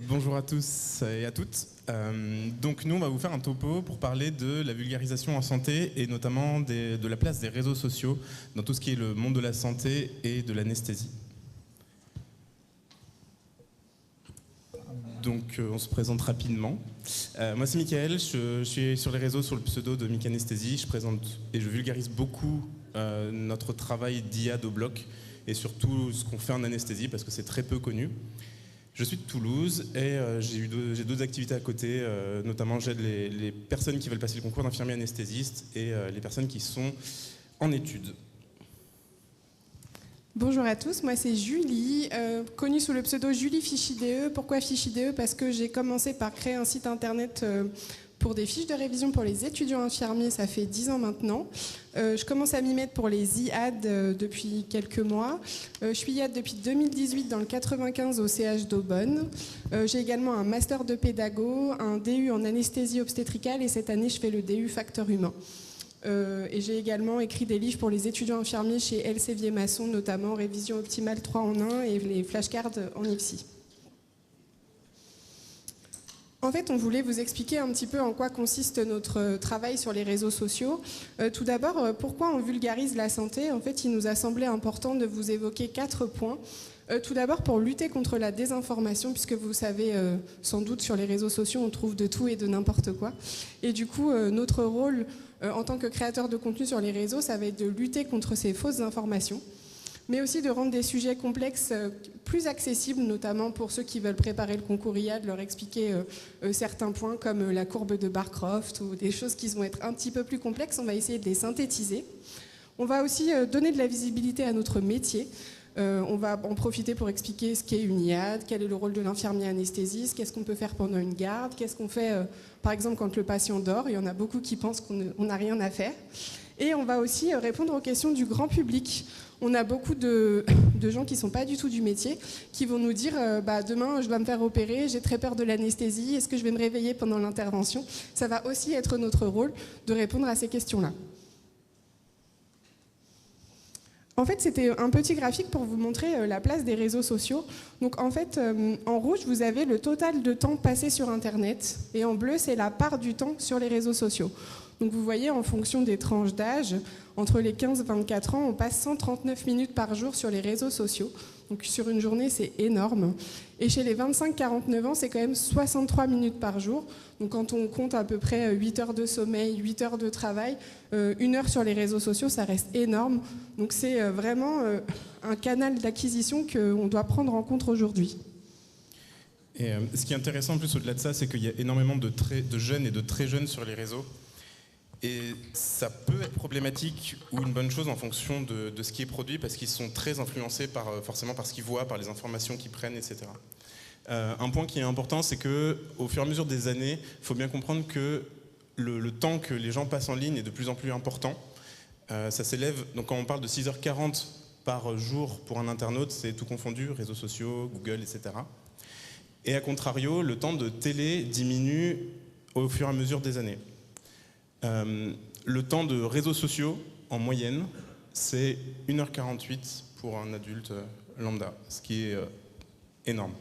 Bonjour à tous et à toutes. Donc nous, on va vous faire un topo pour parler de la vulgarisation en santé et notamment de la place des réseaux sociaux dans tout ce qui est le monde de la santé et de l'anesthésie. Donc on se présente rapidement. Moi c'est Mickaël, je suis sur les réseaux sous le pseudo de Micanesthésie. Je présente et je vulgarise beaucoup notre travail d'IA d'Obloc et surtout ce qu'on fait en anesthésie parce que c'est très peu connu. Je suis de Toulouse et j'ai d'autres activités à côté, notamment j'aide les personnes qui veulent passer le concours d'infirmier anesthésiste et les personnes qui sont en études. Bonjour à tous, moi c'est Julie, connue sous le pseudo Julie FichIDE. Pourquoi FichIDE? Parce que j'ai commencé par créer un site internet pour des fiches de révision pour les étudiants infirmiers, ça fait 10 ans maintenant. Je commence à m'y mettre pour les IAD depuis quelques mois. Je suis IAD depuis 2018 dans le 95 au CH d'Aubonne. J'ai également un master de pédago, un DU en anesthésie obstétricale et cette année je fais le DU facteur humain. Et j'ai également écrit des livres pour les étudiants infirmiers chez Elsevier Masson, notamment Révision optimale 3 en 1 et les flashcards en IFSI. En fait, on voulait vous expliquer un petit peu en quoi consiste notre travail sur les réseaux sociaux. Tout d'abord, pourquoi on vulgarise la santé? En fait, il nous a semblé important de vous évoquer 4 points. Tout d'abord, pour lutter contre la désinformation, puisque vous savez, sans doute sur les réseaux sociaux, on trouve de tout et de n'importe quoi. Et du coup, notre rôle en tant que créateur de contenu sur les réseaux, ça va être de lutter contre ces fausses informations, mais aussi de rendre des sujets complexes plus accessibles, notamment pour ceux qui veulent préparer le concours IAD, leur expliquer certains points comme la courbe de Barcroft ou des choses qui vont être un petit peu plus complexes. On va essayer de les synthétiser. On va aussi donner de la visibilité à notre métier. On va en profiter pour expliquer ce qu'est une IAD, quel est le rôle de l'infirmier anesthésiste, qu'est-ce qu'on peut faire pendant une garde, qu'est-ce qu'on fait par exemple quand le patient dort. Il y en a beaucoup qui pensent qu'on n'a rien à faire. Et on va aussi répondre aux questions du grand public. On a beaucoup de gens qui ne sont pas du tout du métier, qui vont nous dire demain je dois me faire opérer, j'ai très peur de l'anesthésie, est-ce que je vais me réveiller pendant l'intervention? Ça va aussi être notre rôle de répondre à ces questions-là. En fait, c'était un petit graphique pour vous montrer la place des réseaux sociaux. Donc en fait, en rouge, vous avez le total de temps passé sur Internet, et en bleu, c'est la part du temps sur les réseaux sociaux. Donc vous voyez, en fonction des tranches d'âge, entre les 15 et 24 ans, on passe 139 minutes par jour sur les réseaux sociaux. Donc sur une journée, c'est énorme. Et chez les 25-49 ans, c'est quand même 63 minutes par jour. Donc quand on compte à peu près 8 heures de sommeil, 8 heures de travail, 1 heure sur les réseaux sociaux, ça reste énorme. Donc c'est vraiment un canal d'acquisition qu'on doit prendre en compte aujourd'hui. Et ce qui est intéressant en plus au-delà de ça, c'est qu'il y a énormément de jeunes et de très jeunes sur les réseaux. Et ça peut être problématique ou une bonne chose en fonction de ce qui est produit parce qu'ils sont très influencés forcément par ce qu'ils voient, par les informations qu'ils prennent, etc. Un point qui est important, c'est qu'au fur et à mesure des années, il faut bien comprendre que le temps que les gens passent en ligne est de plus en plus important. Ça s'élève, donc quand on parle de 6h40 par jour pour un internaute, c'est tout confondu, réseaux sociaux, Google, etc. Et à contrario, le temps de télé diminue au fur et à mesure des années. Le temps de réseaux sociaux, en moyenne, c'est 1h48 pour un adulte lambda, ce qui est énorme.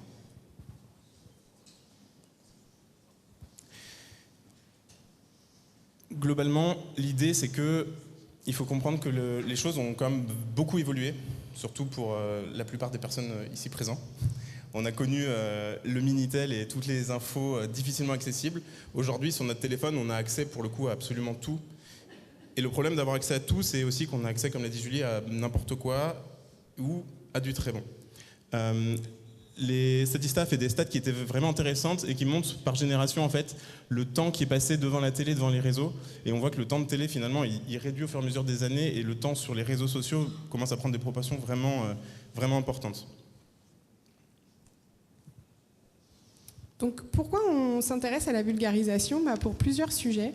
Globalement, l'idée, c'est qu'il faut comprendre que les choses ont quand même beaucoup évolué, surtout pour la plupart des personnes ici présentes. On a connu le Minitel et toutes les infos difficilement accessibles. Aujourd'hui, sur notre téléphone, on a accès pour le coup à absolument tout. Et le problème d'avoir accès à tout, c'est aussi qu'on a accès, comme l'a dit Julie, à n'importe quoi ou à du très bon. Les Statista fait des stats qui étaient vraiment intéressantes et qui montrent par génération en fait le temps qui est passé devant la télé, devant les réseaux. Et on voit que le temps de télé finalement il réduit au fur et à mesure des années et le temps sur les réseaux sociaux commence à prendre des proportions vraiment importantes. Donc pourquoi on s'intéresse à la vulgarisation? Pour plusieurs sujets.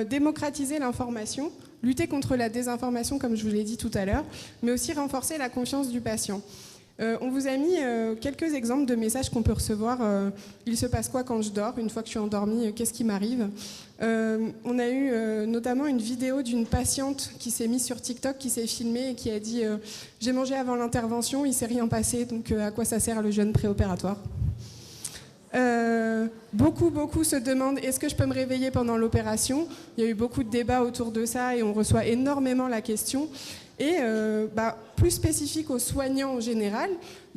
Démocratiser l'information, lutter contre la désinformation comme je vous l'ai dit tout à l'heure, mais aussi renforcer la confiance du patient. On vous a mis quelques exemples de messages qu'on peut recevoir. Il se passe quoi quand je dors? Une fois que je suis endormie, qu'est-ce qui m'arrive? On a eu notamment une vidéo d'une patiente qui s'est mise sur TikTok, qui s'est filmée et qui a dit j'ai mangé avant l'intervention, il ne s'est rien passé, donc à quoi ça sert le jeûne préopératoire? Beaucoup se demandent est-ce que je peux me réveiller pendant l'opération? Il y a eu beaucoup de débats autour de ça et on reçoit énormément la question. Et plus spécifique aux soignants en général,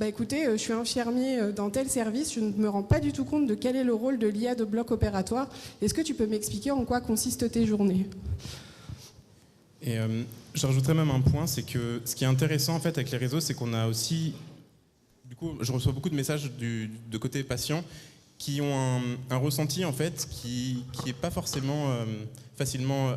écoutez, je suis infirmier dans tel service, je ne me rends pas du tout compte de quel est le rôle de l'IA de bloc opératoire. Est-ce que tu peux m'expliquer en quoi consistent tes journées? Et je rajouterais même un point, c'est que ce qui est intéressant en fait avec les réseaux, c'est qu'on a aussi, du coup, je reçois beaucoup de messages de côté patient qui ont un ressenti en fait qui est pas forcément facilement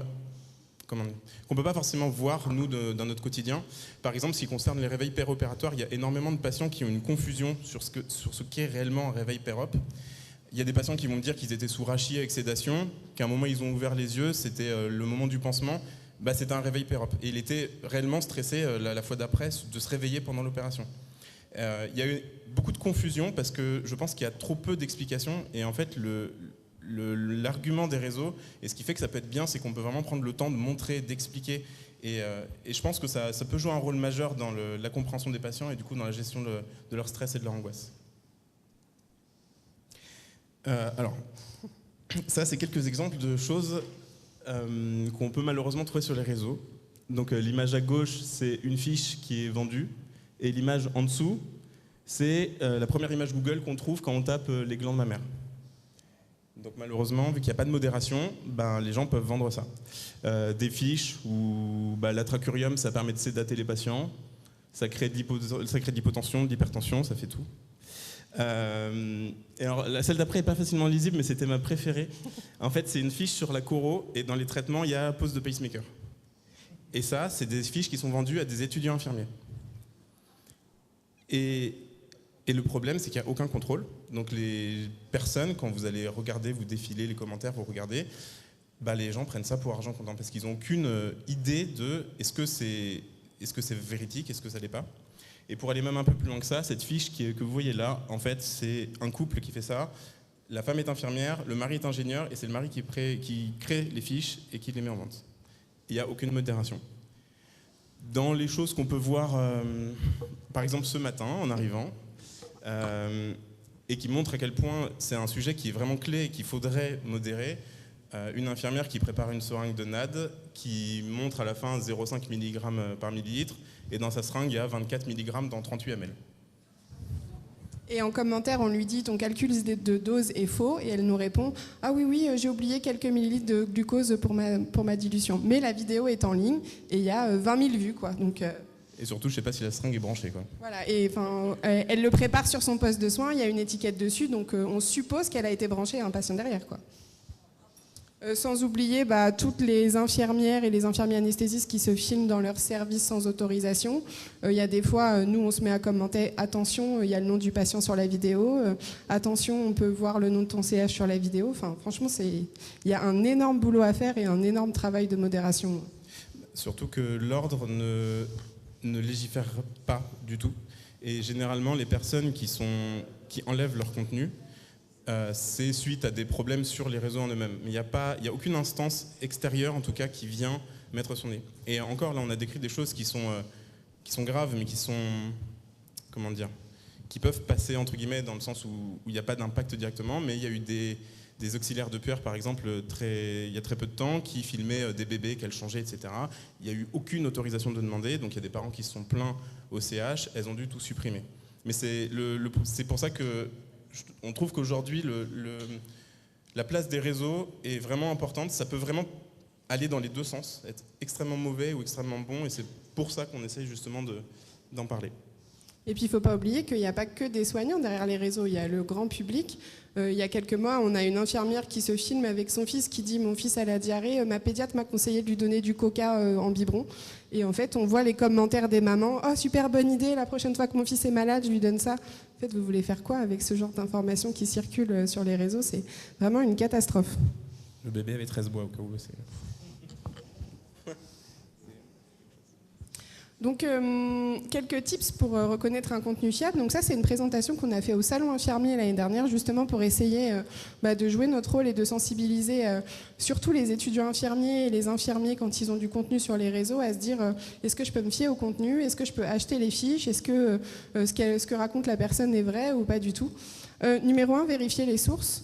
qu'on peut pas forcément voir nous dans notre quotidien. Par exemple, ce qui concerne les réveils péropératoires, il y a énormément de patients qui ont une confusion sur ce qu'est réellement un réveil pérop. Il y a des patients qui vont me dire qu'ils étaient sous rachis avec sédation, qu'à un moment ils ont ouvert les yeux, c'était le moment du pansement, c'était un réveil pérop. Et il était réellement stressé la fois d'après de se réveiller pendant l'opération. Il y a eu beaucoup de confusion parce que je pense qu'il y a trop peu d'explications et en fait l'argument des réseaux et ce qui fait que ça peut être bien, c'est qu'on peut vraiment prendre le temps de montrer, d'expliquer et je pense que ça peut jouer un rôle majeur dans la compréhension des patients et du coup dans la gestion de leur stress et de leur angoisse. Alors, ça c'est quelques exemples de choses qu'on peut malheureusement trouver sur les réseaux. Donc l'image à gauche, c'est une fiche qui est vendue et l'image en dessous, c'est la première image Google qu'on trouve quand on tape les glandes mammaires. Donc malheureusement, vu qu'il n'y a pas de modération, les gens peuvent vendre ça. Des fiches où l'atracurium, ça permet de sédater les patients, ça crée de l'hypotension, de l'hypertension, ça fait tout. Et alors, celle d'après n'est pas facilement lisible, mais c'était ma préférée. En fait, c'est une fiche sur la choro, et dans les traitements, il y a pose de pacemaker. Et ça, c'est des fiches qui sont vendues à des étudiants infirmiers. Et le problème, c'est qu'il n'y a aucun contrôle. Donc les personnes, quand vous allez regarder, vous défilez les commentaires, vous regardez, les gens prennent ça pour argent comptant parce qu'ils n'ont aucune idée de est-ce que c'est véridique, est-ce que ça l'est pas. Et pour aller même un peu plus loin que ça, cette fiche que vous voyez là, en fait, c'est un couple qui fait ça. La femme est infirmière, le mari est ingénieur, et c'est le mari qui crée les fiches et qui les met en vente. Il n'y a aucune modération. Dans les choses qu'on peut voir, par exemple ce matin, en arrivant, et qui montre à quel point c'est un sujet qui est vraiment clé et qu'il faudrait modérer, une infirmière qui prépare une seringue de NAD, qui montre à la fin 0,5 mg par millilitre, et dans sa seringue, il y a 24 mg dans 38 ml. Et en commentaire, on lui dit ton calcul de dose est faux, et elle nous répond ah oui, j'ai oublié quelques millilitres de glucose pour ma dilution. Mais la vidéo est en ligne et il y a 20 000 vues, quoi. Donc, et surtout, je ne sais pas si la seringue est branchée, quoi. Voilà, et elle le prépare sur son poste de soins, il y a une étiquette dessus, donc on suppose qu'elle a été branchée à un patient derrière, quoi. Sans oublier toutes les infirmières et les infirmiers anesthésistes qui se filment dans leur service sans autorisation. Il y a des fois, nous, on se met à commenter « Attention, il y a le nom du patient sur la vidéo. Attention, on peut voir le nom de ton CH sur la vidéo. » Enfin, franchement, il y a un énorme boulot à faire et un énorme travail de modération. Surtout que l'ordre ne légifère pas du tout. Et généralement, les personnes qui enlèvent leur contenu, c'est suite à des problèmes sur les réseaux en eux-mêmes. Mais il n'y a aucune instance extérieure, en tout cas, qui vient mettre son nez. Et encore, là, on a décrit des choses qui sont graves, mais qui peuvent passer, entre guillemets, dans le sens où il n'y a pas d'impact directement, mais il y a eu des auxiliaires de puère, par exemple, il y a très peu de temps, qui filmaient des bébés qu'elles changeaient, etc. Il n'y a eu aucune autorisation de demander, donc il y a des parents qui se sont plaints au CH, elles ont dû tout supprimer. Mais c'est pour ça que on trouve qu'aujourd'hui, la place des réseaux est vraiment importante. Ça peut vraiment aller dans les deux sens, être extrêmement mauvais ou extrêmement bon, et c'est pour ça qu'on essaye justement d'en parler. Et puis il ne faut pas oublier qu'il n'y a pas que des soignants derrière les réseaux, il y a le grand public. Il y a quelques mois, on a une infirmière qui se filme avec son fils qui dit « Mon fils a la diarrhée, ma pédiatre m'a conseillé de lui donner du coca en biberon ». Et en fait, on voit les commentaires des mamans « Oh, super bonne idée, la prochaine fois que mon fils est malade, je lui donne ça ». En fait, vous voulez faire quoi avec ce genre d'informations qui circulent sur les réseaux? C'est vraiment une catastrophe. Le bébé avait 13 mois au cas où. Donc, quelques tips pour reconnaître un contenu fiable. Donc ça, c'est une présentation qu'on a fait au Salon Infirmier l'année dernière, justement pour essayer de jouer notre rôle et de sensibiliser surtout les étudiants infirmiers et les infirmiers quand ils ont du contenu sur les réseaux à se dire est-ce que je peux me fier au contenu? Est-ce que je peux acheter les fiches? Est-ce que ce que raconte la personne est vrai ou pas du tout? Numéro 1, vérifier les sources.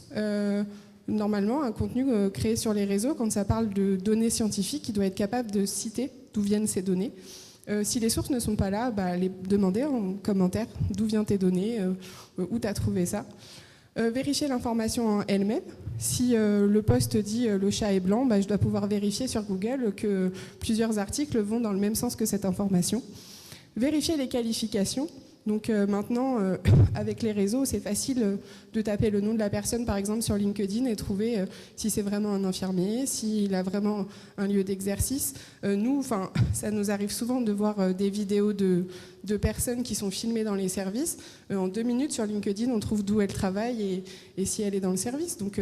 Normalement, un contenu créé sur les réseaux, quand ça parle de données scientifiques, il doit être capable de citer d'où viennent ces données. Si les sources ne sont pas là, les demander en commentaire d'où viennent tes données, où tu as trouvé ça. Vérifier l'information en elle-même. Si le post dit le chat est blanc, je dois pouvoir vérifier sur Google que plusieurs articles vont dans le même sens que cette information. Vérifier les qualifications. Donc maintenant, avec les réseaux, c'est facile de taper le nom de la personne, par exemple, sur LinkedIn et trouver si c'est vraiment un infirmier, s'il a vraiment un lieu d'exercice. Nous, ça nous arrive souvent de voir des vidéos de personnes qui sont filmées dans les services. En 2 minutes, sur LinkedIn, on trouve d'où elle travaille et si elle est dans le service. Donc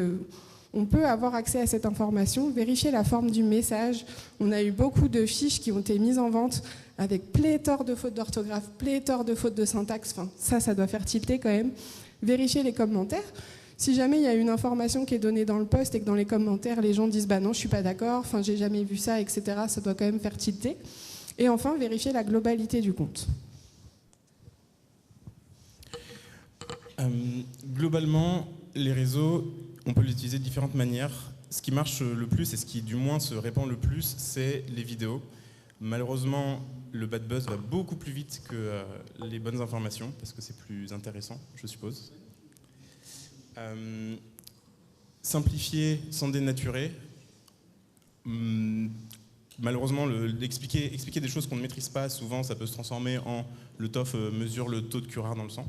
on peut avoir accès à cette information, vérifier la forme du message. On a eu beaucoup de fiches qui ont été mises en vente avec pléthore de fautes d'orthographe, pléthore de fautes de syntaxe. Ça doit faire tilter quand même. Vérifier les commentaires. Si jamais il y a une information qui est donnée dans le post et que dans les commentaires, les gens disent « non, je suis pas d'accord, j'ai jamais vu ça, etc. », ça doit quand même faire tilter. Et enfin, vérifier la globalité du compte. Globalement, les réseaux, on peut les utiliser de différentes manières. Ce qui marche le plus et ce qui du moins se répand le plus, c'est les vidéos. Malheureusement, le bad buzz va beaucoup plus vite que les bonnes informations, parce que c'est plus intéressant, je suppose. Simplifier sans dénaturer. Malheureusement, expliquer des choses qu'on ne maîtrise pas, souvent ça peut se transformer en le TOF mesure le taux de curare dans le sang.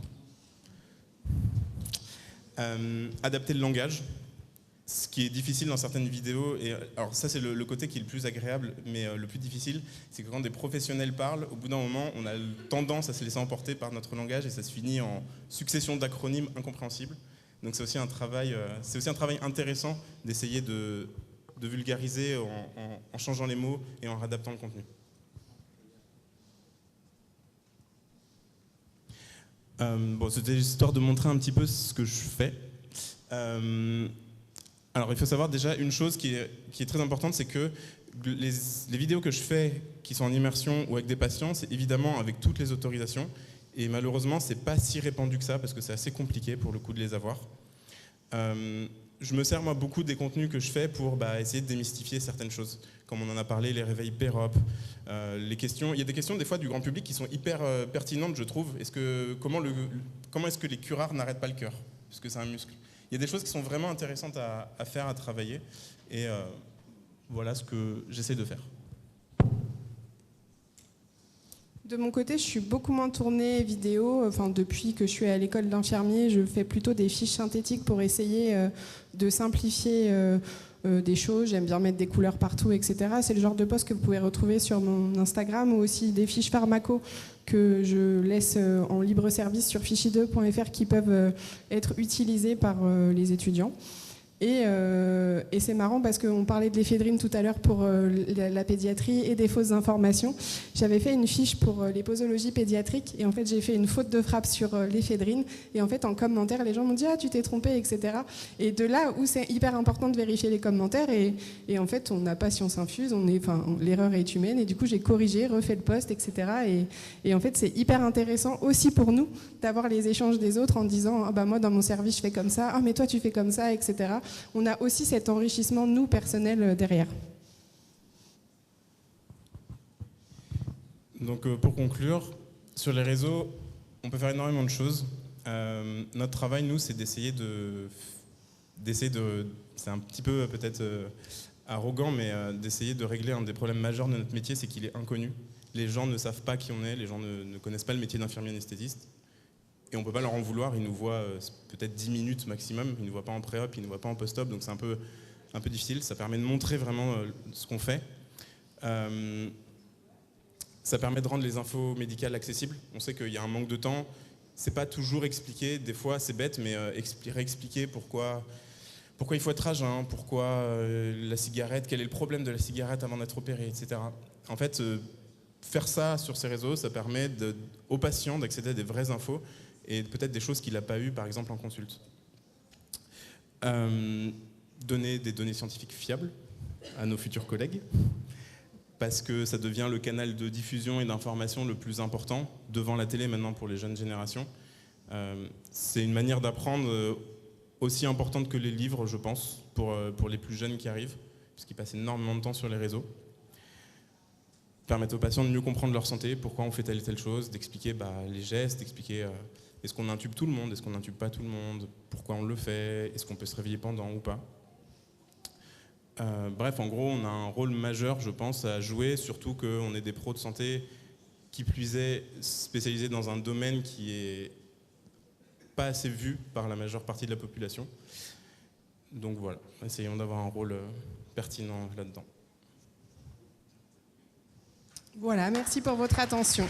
Adapter le langage, ce qui est difficile dans certaines vidéos, et alors ça c'est le côté qui est le plus agréable, mais le plus difficile, c'est que quand des professionnels parlent, au bout d'un moment, on a tendance à se laisser emporter par notre langage et ça se finit en succession d'acronymes incompréhensibles. Donc c'est aussi un travail intéressant d'essayer de vulgariser en changeant les mots et en réadaptant le contenu. C'était histoire de montrer un petit peu ce que je fais. Alors il faut savoir déjà une chose qui est très importante, c'est que les vidéos que je fais qui sont en immersion ou avec des patients, c'est évidemment avec toutes les autorisations. Et malheureusement, c'est pas si répandu que ça parce que c'est assez compliqué pour le coup de les avoir. Je me sers moi beaucoup des contenus que je fais pour essayer de démystifier certaines choses. Comme on en a parlé, les réveils PEROP, les questions. Il y a des questions des fois du grand public qui sont hyper pertinentes, je trouve. Comment est-ce que les curares n'arrêtent pas le cœur? Parce que c'est un muscle. Il y a des choses qui sont vraiment intéressantes à faire, à travailler. Et voilà ce que j'essaie de faire. De mon côté, je suis beaucoup moins tournée vidéo. Depuis que je suis à l'école d'infirmier, je fais plutôt des fiches synthétiques pour essayer de simplifier des choses. J'aime bien mettre des couleurs partout, etc. C'est le genre de post que vous pouvez retrouver sur mon Instagram ou aussi des fiches pharmaco que je laisse en libre service sur fichi2.fr qui peuvent être utilisées par les étudiants. Et c'est marrant parce qu'on parlait de l'éphédrine tout à l'heure pour la pédiatrie et des fausses informations. J'avais fait une fiche pour les posologies pédiatriques et en fait j'ai fait une faute de frappe sur l'éphédrine et en fait en commentaire les gens m'ont dit « Ah, tu t'es trompé, etc. » Et de là où c'est hyper important de vérifier les commentaires et en fait on n'a pas science infuse, l'erreur est humaine et du coup j'ai corrigé, refait le post, etc. Et en fait c'est hyper intéressant aussi pour nous d'avoir les échanges des autres en disant « Ah, moi dans mon service je fais comme ça, ah mais toi tu fais comme ça, etc. » On a aussi cet enrichissement, nous, personnel, derrière. Donc pour conclure, sur les réseaux, on peut faire énormément de choses. Notre travail, nous, c'est d'essayer de... C'est un petit peu peut-être arrogant, mais d'essayer de régler un des problèmes majeurs de notre métier, c'est qu'il est inconnu. Les gens ne savent pas qui on est, les gens ne connaissent pas le métier d'infirmier anesthésiste. Et on ne peut pas leur en vouloir, ils nous voient peut-être 10 minutes maximum, ils ne nous voient pas en pré-op, ils ne nous voient pas en post-op, donc c'est un peu difficile. Ça permet de montrer vraiment ce qu'on fait. Ça permet de rendre les infos médicales accessibles. On sait qu'il y a un manque de temps, c'est pas toujours expliqué, des fois c'est bête, mais réexpliquer pourquoi il faut être à jeun, pourquoi la cigarette, quel est le problème de la cigarette avant d'être opéré, etc. En fait, faire ça sur ces réseaux, ça permet aux patients d'accéder à des vraies infos et peut-être des choses qu'il n'a pas eues, par exemple, en consulte. Donner des données scientifiques fiables à nos futurs collègues, parce que ça devient le canal de diffusion et d'information le plus important, devant la télé maintenant pour les jeunes générations. C'est une manière d'apprendre aussi importante que les livres, je pense, pour les plus jeunes qui arrivent, puisqu'ils passent énormément de temps sur les réseaux. Permettre aux patients de mieux comprendre leur santé, pourquoi on fait telle et telle chose, d'expliquer les gestes, d'expliquer est-ce qu'on intube tout le monde, est-ce qu'on n'intube pas tout le monde, pourquoi on le fait, est-ce qu'on peut se réveiller pendant ou pas. Bref, en gros, on a un rôle majeur, je pense, à jouer, surtout qu'on est des pros de santé, qui plus est spécialisés dans un domaine qui est pas assez vu par la majeure partie de la population. Donc voilà, essayons d'avoir un rôle pertinent là-dedans. Voilà, merci pour votre attention.